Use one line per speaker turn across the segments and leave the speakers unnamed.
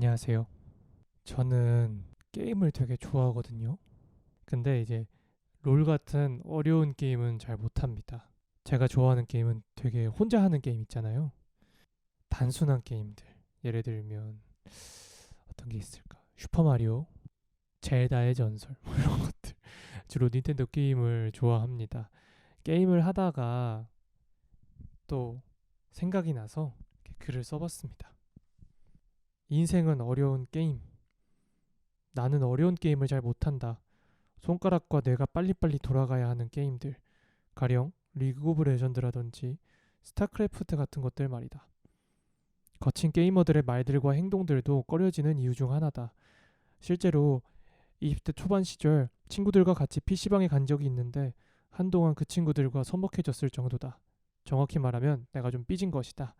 안녕하세요. 저는 게임을 되게 좋아하거든요. 근데 이제 롤 같은 어려운 게임은 잘 못합니다. 제가 좋아하는 게임은 되게 혼자 하는 게임 있잖아요. 단순한 게임들. 예를 들면 어떤 게 있을까? 슈퍼마리오, 젤다의 전설 뭐 이런 것들. 주로 닌텐도 게임을 좋아합니다. 게임을 하다가 또 생각이 나서 이렇게 글을 써봤습니다. 인생은 어려운 게임. 나는 어려운 게임을 잘 못한다. 손가락과 뇌가 빨리빨리 돌아가야 하는 게임들, 가령 리그 오브 레전드라든지 스타크래프트 같은 것들 말이다. 거친 게이머들의 말들과 행동들도 꺼려지는 이유 중 하나다. 실제로 20대 초반 시절 친구들과 같이 PC방에 간 적이 있는데 한동안 그 친구들과 서먹해졌을 정도다. 정확히 말하면 내가 좀 삐진 것이다.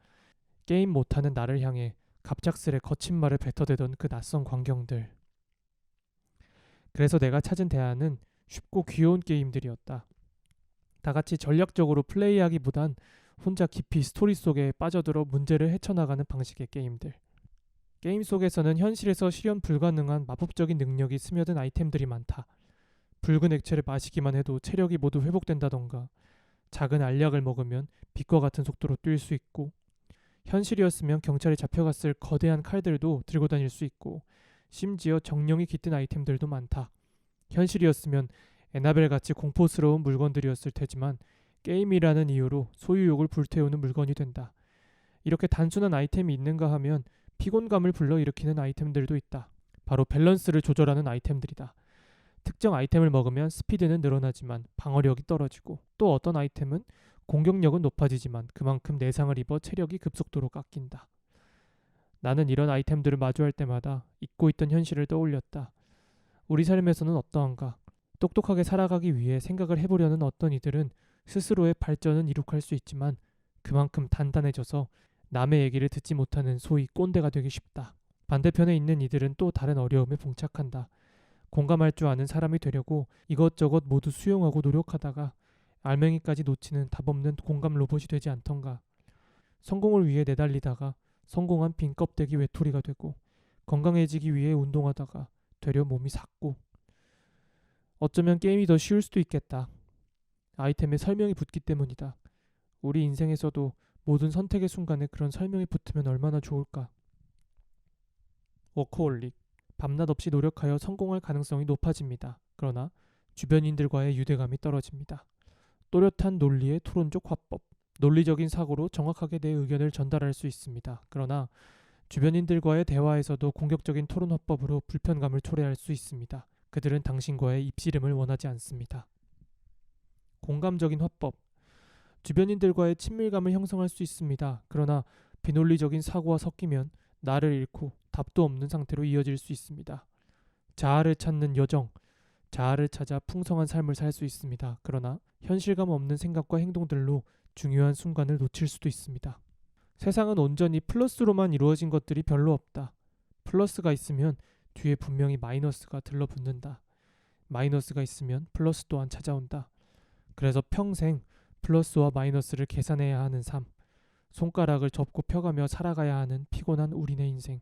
게임 못하는 나를 향해 갑작스레 거친 말을 뱉어대던 그 낯선 광경들. 그래서 내가 찾은 대안은 쉽고 귀여운 게임들이었다. 다 같이 전략적으로 플레이하기보단 혼자 깊이 스토리 속에 빠져들어 문제를 헤쳐나가는 방식의 게임들. 게임 속에서는 현실에서 실현 불가능한 마법적인 능력이 스며든 아이템들이 많다. 붉은 액체를 마시기만 해도 체력이 모두 회복된다던가, 작은 알약을 먹으면 빛과 같은 속도로 뛸 수 있고, 현실이었으면 경찰에 잡혀갔을 거대한 칼들도 들고 다닐 수 있고, 심지어 정령이 깃든 아이템들도 많다. 현실이었으면 에나벨 같이 공포스러운 물건들이었을 테지만 게임이라는 이유로 소유욕을 불태우는 물건이 된다. 이렇게 단순한 아이템이 있는가 하면 피곤감을 불러일으키는 아이템들도 있다. 바로 밸런스를 조절하는 아이템들이다. 특정 아이템을 먹으면 스피드는 늘어나지만 방어력이 떨어지고, 또 어떤 아이템은 공격력은 높아지지만 그만큼 내상을 입어 체력이 급속도로 깎인다. 나는 이런 아이템들을 마주할 때마다 잊고 있던 현실을 떠올렸다. 우리 삶에서는 어떠한가? 똑똑하게 살아가기 위해 생각을 해보려는 어떤 이들은 스스로의 발전은 이룩할 수 있지만 그만큼 단단해져서 남의 얘기를 듣지 못하는 소위 꼰대가 되기 쉽다. 반대편에 있는 이들은 또 다른 어려움에 봉착한다. 공감할 줄 아는 사람이 되려고 이것저것 모두 수용하고 노력하다가 알맹이까지 놓치는 답없는 공감 로봇이 되지 않던가. 성공을 위해 내달리다가 성공한 빈 껍데기 외톨이가 되고, 건강해지기 위해 운동하다가 되려 몸이 삭고. 어쩌면 게임이 더 쉬울 수도 있겠다. 아이템에 설명이 붙기 때문이다. 우리 인생에서도 모든 선택의 순간에 그런 설명이 붙으면 얼마나 좋을까. 워커홀릭. 밤낮 없이 노력하여 성공할 가능성이 높아집니다. 그러나 주변인들과의 유대감이 떨어집니다. 또렷한 논리의 토론적 화법. 논리적인 사고로 정확하게 내 의견을 전달할 수 있습니다. 그러나 주변인들과의 대화에서도 공격적인 토론 화법으로 불편감을 초래할 수 있습니다. 그들은 당신과의 입씨름을 원하지 않습니다. 공감적인 화법. 주변인들과의 친밀감을 형성할 수 있습니다. 그러나 비논리적인 사고와 섞이면 나를 잃고 답도 없는 상태로 이어질 수 있습니다. 자아를 찾는 여정. 자아를 찾아 풍성한 삶을 살 수 있습니다. 그러나 현실감 없는 생각과 행동들로 중요한 순간을 놓칠 수도 있습니다. 세상은 온전히 플러스로만 이루어진 것들이 별로 없다. 플러스가 있으면 뒤에 분명히 마이너스가 들러붙는다. 마이너스가 있으면 플러스 또한 찾아온다. 그래서 평생 플러스와 마이너스를 계산해야 하는 삶. 손가락을 접고 펴가며 살아가야 하는 피곤한 우리네 인생.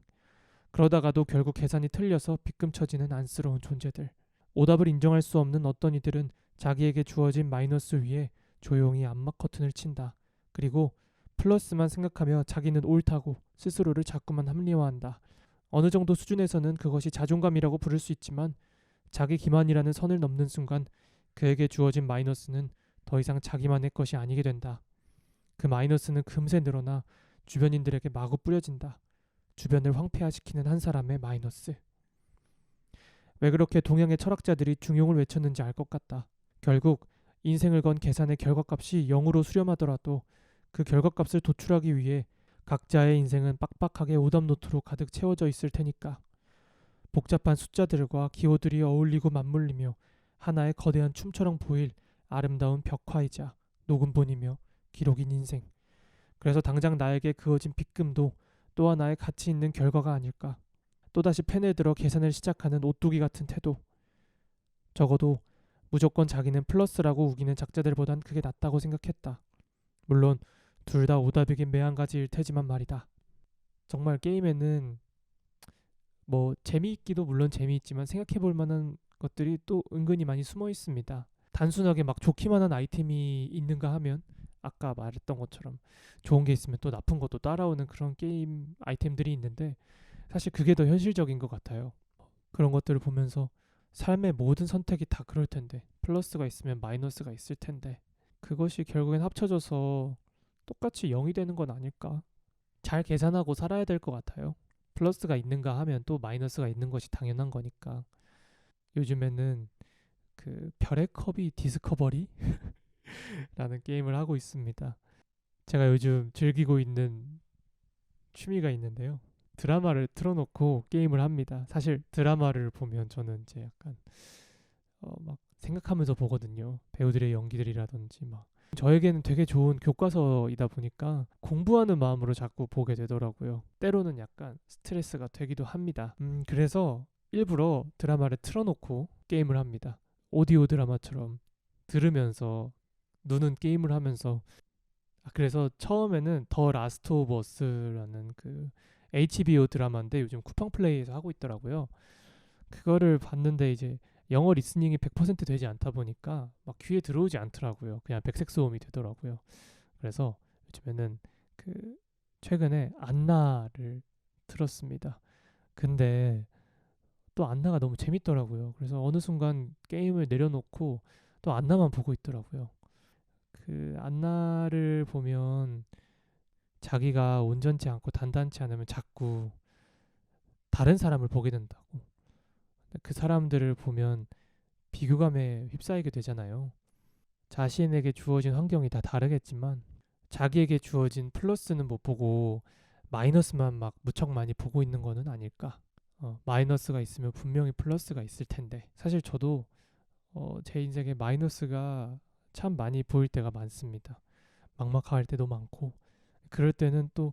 그러다가도 결국 계산이 틀려서 빗금쳐지는 안쓰러운 존재들. 오답을 인정할 수 없는 어떤 이들은 자기에게 주어진 마이너스 위에 조용히 암막 커튼을 친다. 그리고 플러스만 생각하며 자기는 옳다고 스스로를 자꾸만 합리화한다. 어느 정도 수준에서는 그것이 자존감이라고 부를 수 있지만 자기 기만이라는 선을 넘는 순간 그에게 주어진 마이너스는 더 이상 자기만의 것이 아니게 된다. 그 마이너스는 금세 늘어나 주변인들에게 마구 뿌려진다. 주변을 황폐화시키는 한 사람의 마이너스. 왜 그렇게 동양의 철학자들이 중용을 외쳤는지 알 것 같다. 결국 인생을 건 계산의 결과값이 0으로 수렴하더라도 그 결과값을 도출하기 위해 각자의 인생은 빡빡하게 오답노트로 가득 채워져 있을 테니까. 복잡한 숫자들과 기호들이 어울리고 맞물리며 하나의 거대한 춤처럼 보일 아름다운 벽화이자 녹음본이며 기록인 인생. 그래서 당장 나에게 그어진 빗금도 또 하나의 가치 있는 결과가 아닐까. 또다시 펜을 들어 계산을 시작하는 오뚜기 같은 태도. 적어도 무조건 자기는 플러스라고 우기는 작자들보단 그게 낫다고 생각했다. 물론 둘 다 오답이긴 매한가지일 테지만 말이다. 정말 게임에는 뭐 재미있기도 물론 재미있지만 생각해볼 만한 것들이 또 은근히 많이 숨어 있습니다. 단순하게 막 좋기만 한 아이템이 있는가 하면 아까 말했던 것처럼 좋은 게 있으면 또 나쁜 것도 따라오는 그런 게임 아이템들이 있는데 사실 그게 더 현실적인 것 같아요. 그런 것들을 보면서 삶의 모든 선택이 다 그럴 텐데 플러스가 있으면 마이너스가 있을 텐데 그것이 결국엔 합쳐져서 똑같이 0이 되는 건 아닐까? 잘 계산하고 살아야 될 것 같아요. 플러스가 있는가 하면 또 마이너스가 있는 것이 당연한 거니까. 요즘에는 그 별의 컵이 디스커버리라는 게임을 하고 있습니다. 제가 요즘 즐기고 있는 취미가 있는데요. 드라마를 틀어놓고 게임을 합니다. 사실 드라마를 보면 저는 이제 약간 막 생각하면서 보거든요. 배우들의 연기들이라든지 막 저에게는 되게 좋은 교과서이다 보니까 공부하는 마음으로 자꾸 보게 되더라고요. 때로는 약간 스트레스가 되기도 합니다. 그래서 일부러 드라마를 틀어놓고 게임을 합니다. 오디오 드라마처럼 들으면서 눈은 게임을 하면서 그래서 처음에는 더 라스트 오브 어스라는 그 HBO 드라마인데 요즘 쿠팡 플레이에서 하고 있더라고요. 그거를 봤는데 이제 영어 리스닝이 100% 되지 않다 보니까 막 귀에 들어오지 않더라고요. 그냥 백색 소음이 되더라고요. 그래서 요즘에는 그 최근에 안나를 들었습니다. 근데 또 안나가 너무 재밌더라고요. 그래서 어느 순간 게임을 내려놓고 또 안나만 보고 있더라고요. 그 안나를 보면 자기가 온전치 않고 단단치 않으면 자꾸 다른 사람을 보게 된다고. 그 사람들을 보면 비교감에 휩싸이게 되잖아요. 자신에게 주어진 환경이 다 다르겠지만 자기에게 주어진 플러스는 못 보고 마이너스만 막 무척 많이 보고 있는 거는 아닐까? 마이너스가 있으면 분명히 플러스가 있을 텐데 사실 저도 제 인생에 마이너스가 참 많이 보일 때가 많습니다. 막막할 때도 많고 그럴 때는 또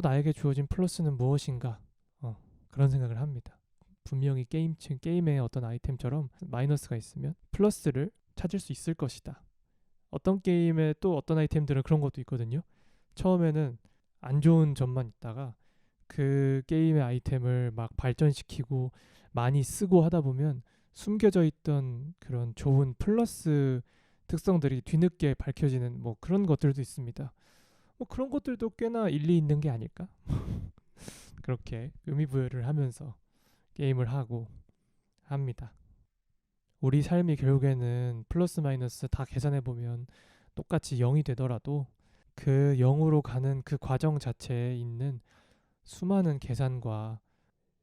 나에게 주어진 플러스는 무엇인가 그런 생각을 합니다. 분명히 게임의 어떤 아이템처럼 마이너스가 있으면 플러스를 찾을 수 있을 것이다. 어떤 게임에 또 어떤 아이템들은 그런 것도 있거든요. 처음에는 안 좋은 점만 있다가 그 게임의 아이템을 막 발전시키고 많이 쓰고 하다 보면 숨겨져 있던 그런 좋은 플러스 특성들이 뒤늦게 밝혀지는 뭐 그런 것들도 있습니다. 뭐 그런 것들도 꽤나 일리 있는 게 아닐까? 그렇게 의미부여를 하면서 게임을 하고 합니다. 우리 삶이 결국에는 플러스 마이너스 다 계산해 보면 똑같이 0이 되더라도 그 0으로 가는 그 과정 자체에 있는 수많은 계산과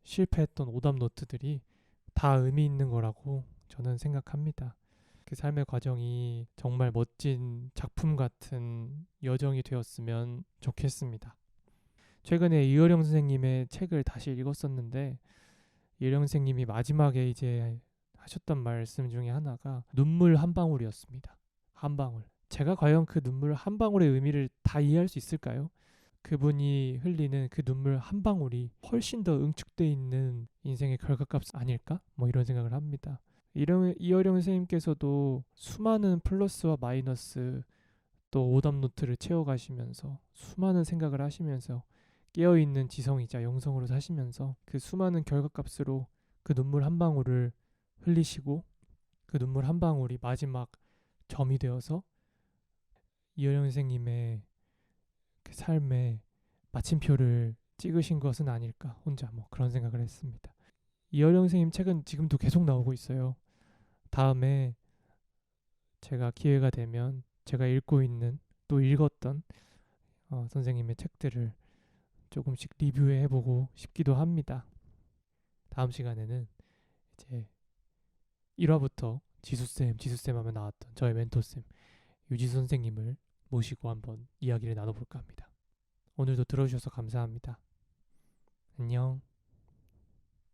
실패했던 오답 노트들이 다 의미 있는 거라고 저는 생각합니다. 그 삶의 과정이 정말 멋진 작품 같은 여정이 되었으면 좋겠습니다. 최근에 이어령 선생님의 책을 다시 읽었었는데 이어령 선생님이 마지막에 이제 하셨던 말씀 중에 하나가 눈물 한 방울이었습니다. 한 방울. 제가 과연 그 눈물 한 방울의 의미를 다 이해할 수 있을까요? 그분이 흘리는 그 눈물 한 방울이 훨씬 더 응축돼 있는 인생의 결과값 아닐까? 뭐 이런 생각을 합니다. 이어령 선생님께서도 수많은 플러스와 마이너스 또 오답 노트를 채워가시면서 수많은 생각을 하시면서 깨어있는 지성이자 영성으로 사시면서 그 수많은 결과값으로 그 눈물 한 방울을 흘리시고 그 눈물 한 방울이 마지막 점이 되어서 이어령 선생님의 그 삶의 마침표를 찍으신 것은 아닐까 혼자 뭐 그런 생각을 했습니다. 이어령 선생님 책은 지금도 계속 나오고 있어요. 다음에 제가 기회가 되면 제가 읽고 있는 또 읽었던 선생님의 책들을 조금씩 리뷰해보고 싶기도 합니다. 다음 시간에는 이제 1화부터 지수쌤 하면 나왔던 저의 멘토쌤 유지수 선생님을 모시고 한번 이야기를 나눠볼까 합니다. 오늘도 들어주셔서 감사합니다. 안녕.